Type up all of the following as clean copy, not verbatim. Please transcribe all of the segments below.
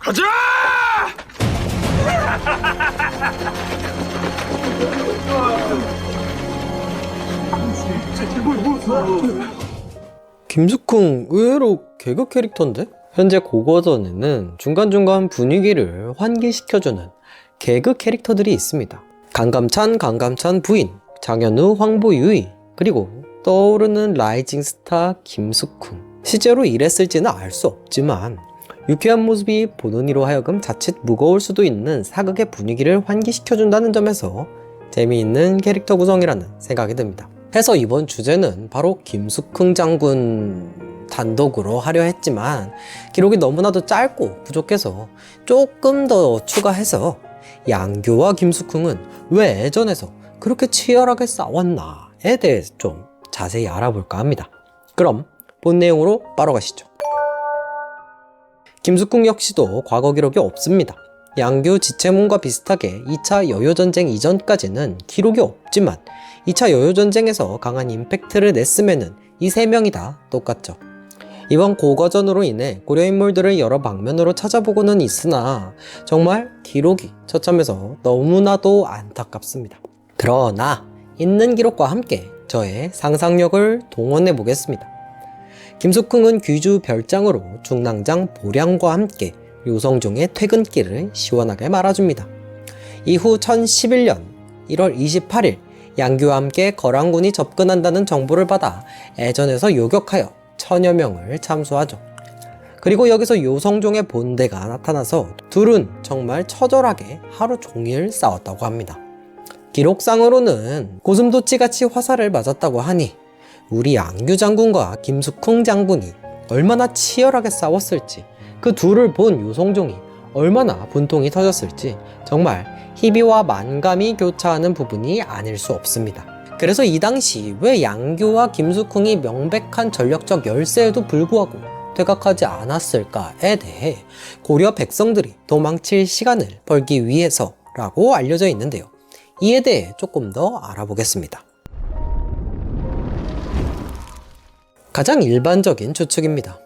가자! 김숙흥 의외로 개그 캐릭터인데? 현재 고고전에는 중간중간 분위기를 환기시켜주는 개그 캐릭터들이 있습니다. 강감찬 부인, 장현우 황보유이, 그리고 떠오르는 라이징 스타 김숙흥. 실제로 이랬을지는 알 수 없지만 유쾌한 모습이 보는 이로 하여금 자칫 무거울 수도 있는 사극의 분위기를 환기시켜준다는 점에서 재미있는 캐릭터 구성이라는 생각이 듭니다. 해서 이번 주제는 바로 김숙흥 장군 단독으로 하려 했지만 기록이 너무나도 짧고 부족해서 조금 더 추가해서 양규와 김숙흥은 왜 예전에서 그렇게 치열하게 싸웠나에 대해서 좀 자세히 알아볼까 합니다. 그럼 본 내용으로 바로 가시죠. 김숙흥 역시도 과거 기록이 없습니다. 양규 지체문과 비슷하게 2차 여효전쟁 이전까지는 기록이 없지만 2차 여효전쟁에서 강한 임팩트를 냈음에는 이 세 명이 다 똑같죠. 이번 고거전으로 인해 고려 인물들을 여러 방면으로 찾아보고는 있으나 정말 기록이 처참해서 너무나도 안타깝습니다. 그러나 있는 기록과 함께 저의 상상력을 동원해 보겠습니다. 김숙흥은 귀주 별장으로 중랑장 보량과 함께 요성종의 퇴근길을 시원하게 말아줍니다. 이후 1011년 1월 28일 양규와 함께 거란군이 접근한다는 정보를 받아 애전에서 요격하여 1000여 명을 참수하죠. 그리고 여기서 요성종의 본대가 나타나서 둘은 정말 처절하게 하루 종일 싸웠다고 합니다. 기록상으로는 고슴도치같이 화살을 맞았다고 하니 우리 양규 장군과 김숙흥 장군이 얼마나 치열하게 싸웠을지, 그 둘을 본 요성종이 얼마나 분통이 터졌을지 정말 희비와 만감이 교차하는 부분이 아닐 수 없습니다. 그래서 이 당시 왜 양규와 김숙흥이 명백한 전력적 열세에도 불구하고 퇴각하지 않았을까에 대해 고려 백성들이 도망칠 시간을 벌기 위해서라고 알려져 있는데요. 이에 대해 조금 더 알아보겠습니다. 가장 일반적인 추측입니다.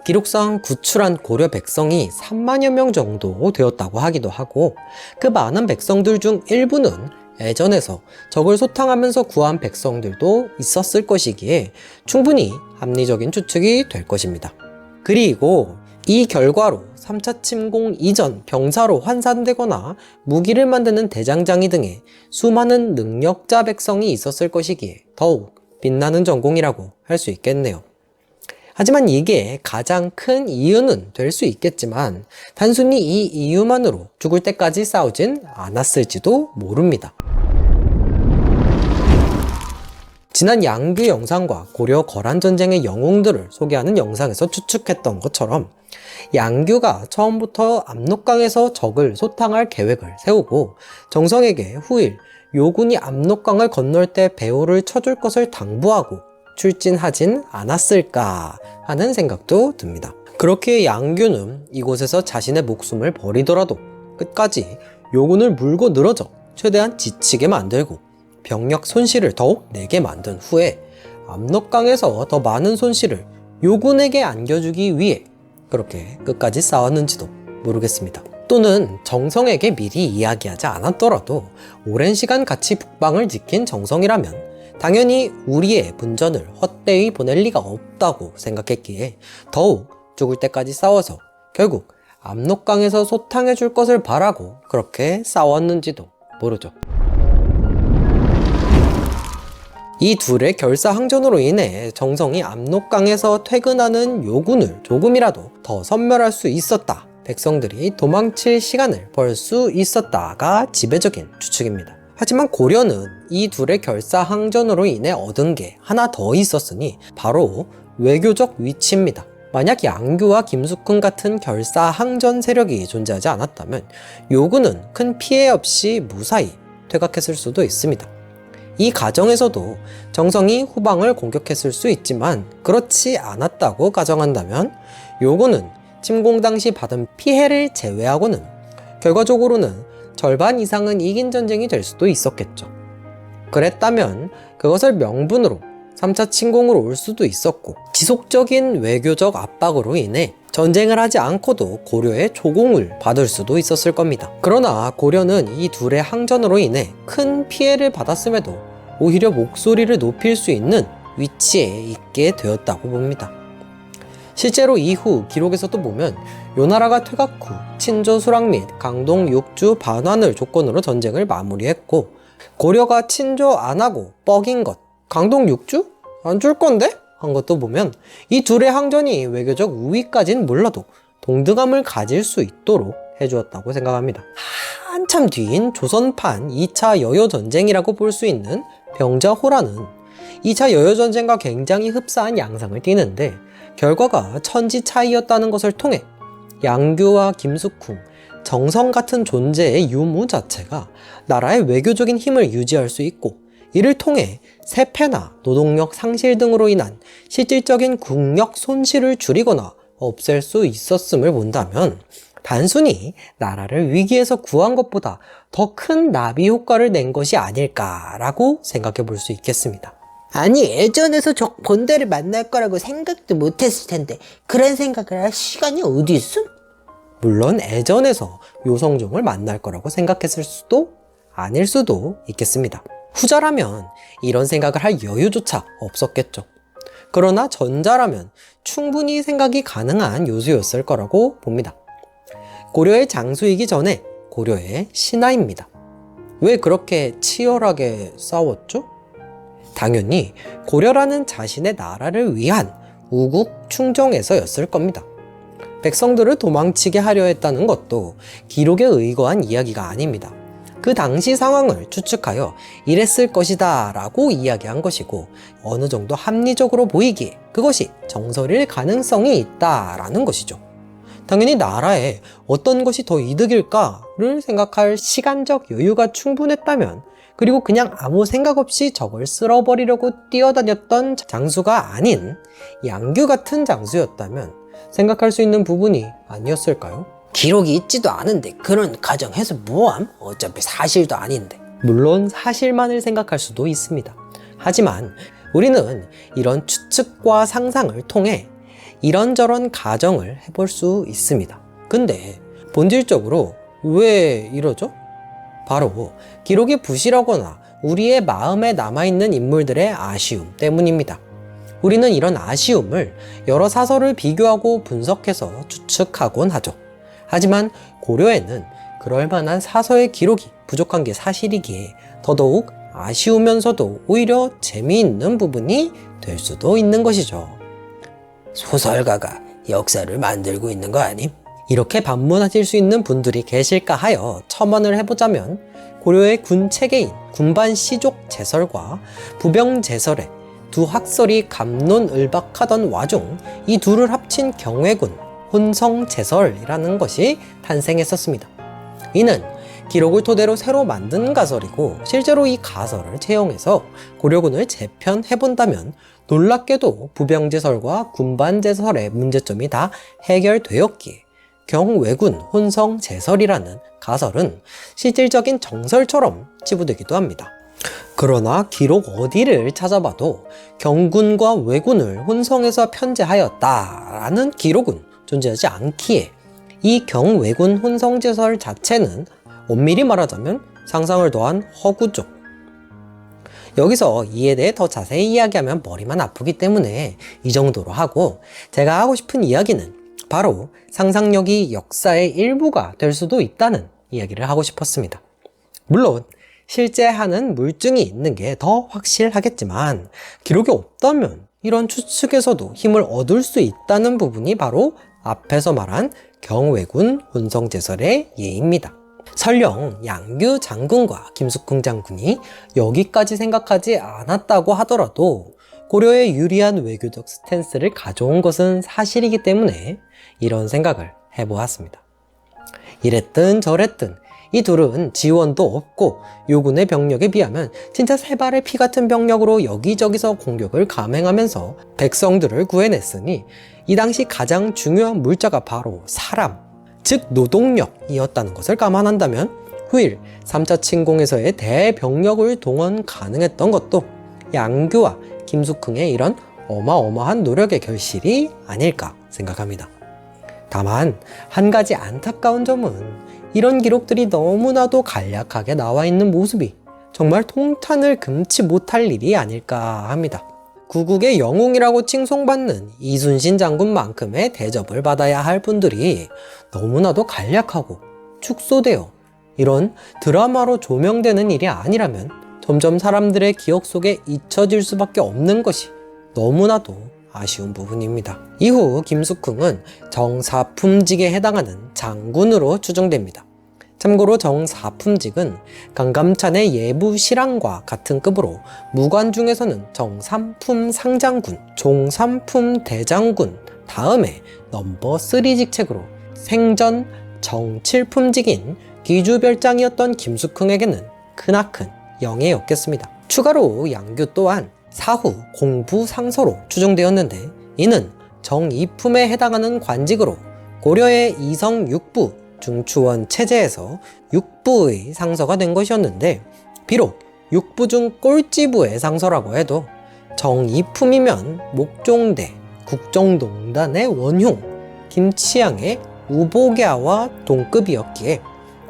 기록상 구출한 고려 백성이 3만여 명 정도 되었다고 하기도 하고 그 많은 백성들 중 일부는 애전에서 적을 소탕하면서 구한 백성들도 있었을 것이기에 충분히 합리적인 추측이 될 것입니다. 그리고 이 결과로 3차 침공 이전 병사로 환산되거나 무기를 만드는 대장장이 등의 수많은 능력자 백성이 있었을 것이기에 더욱 빛나는 전공이라고 할 수 있겠네요. 하지만 이게 가장 큰 이유는 될 수 있겠지만 단순히 이 이유만으로 죽을 때까지 싸우진 않았을지도 모릅니다. 지난 양규 영상과 고려 거란 전쟁의 영웅들을 소개하는 영상에서 추측했던 것처럼 양규가 처음부터 압록강에서 적을 소탕할 계획을 세우고 정성에게 후일 요군이 압록강을 건널 때 배후를 쳐줄 것을 당부하고 출진하진 않았을까 하는 생각도 듭니다. 그렇게 양규는 이곳에서 자신의 목숨을 버리더라도 끝까지 요군을 물고 늘어져 최대한 지치게 만들고 병력 손실을 더욱 내게 만든 후에 압록강에서 더 많은 손실을 요군에게 안겨주기 위해 그렇게 끝까지 싸웠는지도 모르겠습니다. 또는 정성에게 미리 이야기하지 않았더라도 오랜 시간 같이 북방을 지킨 정성이라면 당연히 우리의 분전을 헛되이 보낼 리가 없다고 생각했기에 더욱 죽을 때까지 싸워서 결국 압록강에서 소탕해 줄 것을 바라고 그렇게 싸웠는지도 모르죠. 이 둘의 결사항전으로 인해 정성이 압록강에서 퇴근하는 요군을 조금이라도 더 섬멸할 수 있었다. 백성들이 도망칠 시간을 벌 수 있었다가 지배적인 추측입니다. 하지만 고려는 이 둘의 결사항전으로 인해 얻은 게 하나 더 있었으니 바로 외교적 위치입니다. 만약 양규와 김숙흥 같은 결사항전 세력이 존재하지 않았다면 요군은 큰 피해 없이 무사히 퇴각했을 수도 있습니다. 이 과정에서도 정성이 후방을 공격했을 수 있지만 그렇지 않았다고 가정한다면 요군은 침공 당시 받은 피해를 제외하고는 결과적으로는 절반 이상은 이긴 전쟁이 될 수도 있었겠죠. 그랬다면 그것을 명분으로 3차 침공으로 올 수도 있었고 지속적인 외교적 압박으로 인해 전쟁을 하지 않고도 고려의 조공을 받을 수도 있었을 겁니다. 그러나 고려는 이 둘의 항전으로 인해 큰 피해를 받았음에도 오히려 목소리를 높일 수 있는 위치에 있게 되었다고 봅니다. 실제로 이후 기록에서도 보면 요나라가 퇴각 후 친조 수락 및 강동 육주 반환을 조건으로 전쟁을 마무리했고, 고려가 친조 안 하고 뻑인 것, 강동 육주? 안 줄 건데? 한 것도 보면 이 둘의 항전이 외교적 우위까진 몰라도 동등함을 가질 수 있도록 해주었다고 생각합니다. 한참 뒤인 조선판 2차 여요전쟁이라고 볼 수 있는 병자호란은 2차 여요전쟁과 굉장히 흡사한 양상을 띠는데, 결과가 천지 차이였다는 것을 통해 양규와 김숙궁, 정성 같은 존재의 유무 자체가 나라의 외교적인 힘을 유지할 수 있고, 이를 통해 세패나 노동력 상실 등으로 인한 실질적인 국력 손실을 줄이거나 없앨 수 있었음을 본다면, 단순히 나라를 위기에서 구한 것보다 더 큰 나비 효과를 낸 것이 아닐까라고 생각해 볼 수 있겠습니다. 아니, 예전에서 적 본대를 만날 거라고 생각도 못했을 텐데 그런 생각을 할 시간이 어디 있음? 물론 예전에서 요성종을 만날 거라고 생각했을 수도 아닐 수도 있겠습니다. 후자라면 이런 생각을 할 여유조차 없었겠죠. 그러나 전자라면 충분히 생각이 가능한 요소였을 거라고 봅니다. 고려의 장수이기 전에 고려의 신하입니다. 왜 그렇게 치열하게 싸웠죠? 당연히 고려라는 자신의 나라를 위한 우국 충정에서였을 겁니다. 백성들을 도망치게 하려 했다는 것도 기록에 의거한 이야기가 아닙니다. 그 당시 상황을 추측하여 이랬을 것이다 라고 이야기한 것이고, 어느 정도 합리적으로 보이기에 그것이 정설일 가능성이 있다라는 것이죠. 당연히 나라에 어떤 것이 더 이득일까를 생각할 시간적 여유가 충분했다면, 그리고 그냥 아무 생각 없이 적을 쓸어버리려고 뛰어다녔던 장수가 아닌 양규 같은 장수였다면 생각할 수 있는 부분이 아니었을까요? 기록이 있지도 않은데 그런 가정해서 뭐함? 어차피 사실도 아닌데. 물론 사실만을 생각할 수도 있습니다. 하지만 우리는 이런 추측과 상상을 통해 이런저런 가정을 해볼 수 있습니다. 근데 본질적으로 왜 이러죠? 바로 기록이 부실하거나 우리의 마음에 남아있는 인물들의 아쉬움 때문입니다. 우리는 이런 아쉬움을 여러 사설을 비교하고 분석해서 추측하곤 하죠. 하지만 고려에는 그럴 만한 사서의 기록이 부족한 게 사실이기에 더더욱 아쉬우면서도 오히려 재미있는 부분이 될 수도 있는 것이죠. 소설가가 역사를 만들고 있는 거 아님? 이렇게 반문하실 수 있는 분들이 계실까 하여 첨언을 해보자면, 고려의 군체계인 군반시족 제설과 부병 제설의 두 학설이 갑론을박하던 와중 이 둘을 합친 경회군 혼성 제설이라는 것이 탄생했었습니다. 이는 기록을 토대로 새로 만든 가설이고, 실제로 이 가설을 채용해서 고려군을 재편해본다면 놀랍게도 부병제설과 군반제설의 문제점이 다 해결되었기에 경외군 혼성제설이라는 가설은 실질적인 정설처럼 치부되기도 합니다. 그러나 기록 어디를 찾아봐도 경군과 왜군을 혼성해서 편제하였다라는 기록은 존재하지 않기에 이 경외군 혼성제설 자체는 엄밀히 말하자면 상상을 더한 허구죠. 여기서 이에 대해 더 자세히 이야기하면 머리만 아프기 때문에 이 정도로 하고, 제가 하고 싶은 이야기는 바로 상상력이 역사의 일부가 될 수도 있다는 이야기를 하고 싶었습니다. 물론 실제 하는 물증이 있는 게 더 확실하겠지만, 기록이 없다면 이런 추측에서도 힘을 얻을 수 있다는 부분이 바로 앞에서 말한 경외군 혼성제설의 예입니다. 설령 양규 장군과 김숙궁 장군이 여기까지 생각하지 않았다고 하더라도 고려의 유리한 외교적 스탠스를 가져온 것은 사실이기 때문에 이런 생각을 해보았습니다. 이랬든 저랬든 이 둘은 지원도 없고 요군의 병력에 비하면 진짜 세 발의 피 같은 병력으로 여기저기서 공격을 감행하면서 백성들을 구해냈으니, 이 당시 가장 중요한 물자가 바로 사람, 즉 노동력이었다는 것을 감안한다면 후일 3차 침공에서의 대병력을 동원 가능했던 것도 양규와 김숙흥의 이런 어마어마한 노력의 결실이 아닐까 생각합니다. 다만 한 가지 안타까운 점은 이런 기록들이 너무나도 간략하게 나와 있는 모습이 정말 통탄을 금치 못할 일이 아닐까 합니다. 구국의 영웅이라고 칭송받는 이순신 장군만큼의 대접을 받아야 할 분들이 너무나도 간략하고 축소되어 이런 드라마로 조명되는 일이 아니라면 점점 사람들의 기억 속에 잊혀질 수밖에 없는 것이 너무나도 아쉬운 부분입니다. 이후 김숙흥은 정사품직에 해당하는 장군으로 추정됩니다. 참고로 정사품직은 강감찬의 예부 실황과 같은 급으로 무관 중에서는 정삼품 상장군, 종삼품 대장군 다음에 넘버 3 직책으로 생전 정칠품직인 기주별장이었던 김숙흥에게는 크나큰 영예였겠습니다. 추가로 양규 또한 사후 공부상서로 추정되었는데 이는 정이품에 해당하는 관직으로 고려의 이성 6부 중추원 체제에서 6부의 상서가 된 것이었는데 비록 6부 중 꼴찌부의 상서라고 해도 정이품이면 목종대, 국정농단의 원흉, 김치양의 우보갸와 동급이었기에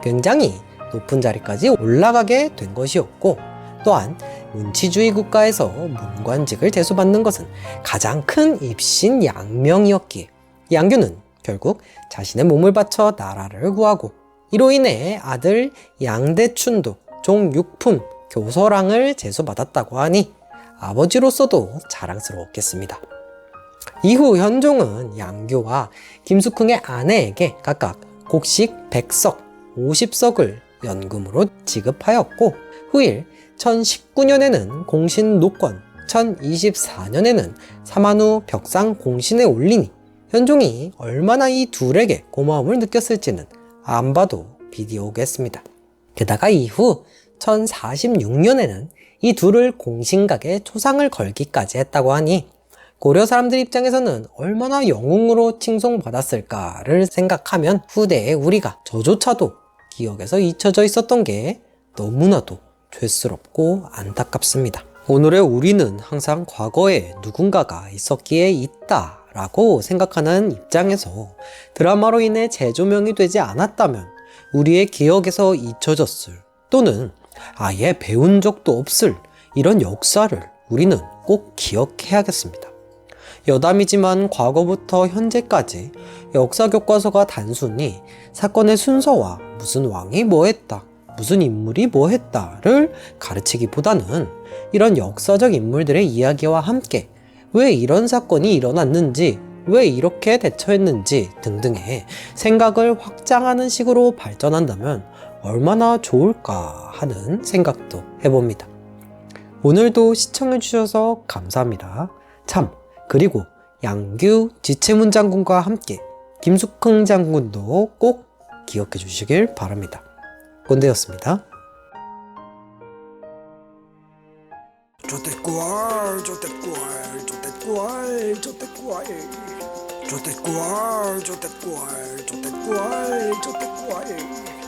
굉장히 높은 자리까지 올라가게 된 것이었고 또한 문치주의 국가에서 문관직을 대수받는 것은 가장 큰 입신양명이었기에 양규는 결국 자신의 몸을 바쳐 나라를 구하고 이로 인해 아들 양대춘도 종6품 교서랑을 제수받았다고 하니 아버지로서도 자랑스러웠겠습니다. 이후 현종은 양규와 김숙흥의 아내에게 각각 곡식 100석, 50석을 연금으로 지급하였고 후일 1019년에는 공신 녹권, 1024년에는 사만후 벽상 공신에 올리니 현종이 얼마나 이 둘에게 고마움을 느꼈을지는 안 봐도 비디오겠습니다. 게다가 이후 1046년에는 이 둘을 공신각에 초상을 걸기까지 했다고 하니 고려 사람들 입장에서는 얼마나 영웅으로 칭송받았을까를 생각하면 후대의 우리가 저조차도 기억에서 잊혀져 있었던 게 너무나도 죄스럽고 안타깝습니다. 오늘의 우리는 항상 과거에 누군가가 있었기에 있다 라고 생각하는 입장에서 드라마로 인해 재조명이 되지 않았다면 우리의 기억에서 잊혀졌을 또는 아예 배운 적도 없을 이런 역사를 우리는 꼭 기억해야겠습니다. 여담이지만 과거부터 현재까지 역사 교과서가 단순히 사건의 순서와 무슨 왕이 뭐 했다, 무슨 인물이 뭐 했다를 가르치기보다는 이런 역사적 인물들의 이야기와 함께 왜 이런 사건이 일어났는지, 왜 이렇게 대처했는지 등등의 생각을 확장하는 식으로 발전한다면 얼마나 좋을까 하는 생각도 해봅니다. 오늘도 시청해주셔서 감사합니다. 참, 그리고 양규 지체문 장군과 함께 김숙흥 장군도 꼭 기억해 주시길 바랍니다. 꼰대였습니다. 조태꿀 조태꿀 조태꿀 조태꿀 조태꿀 조태꿀 조태꿀 조태꿀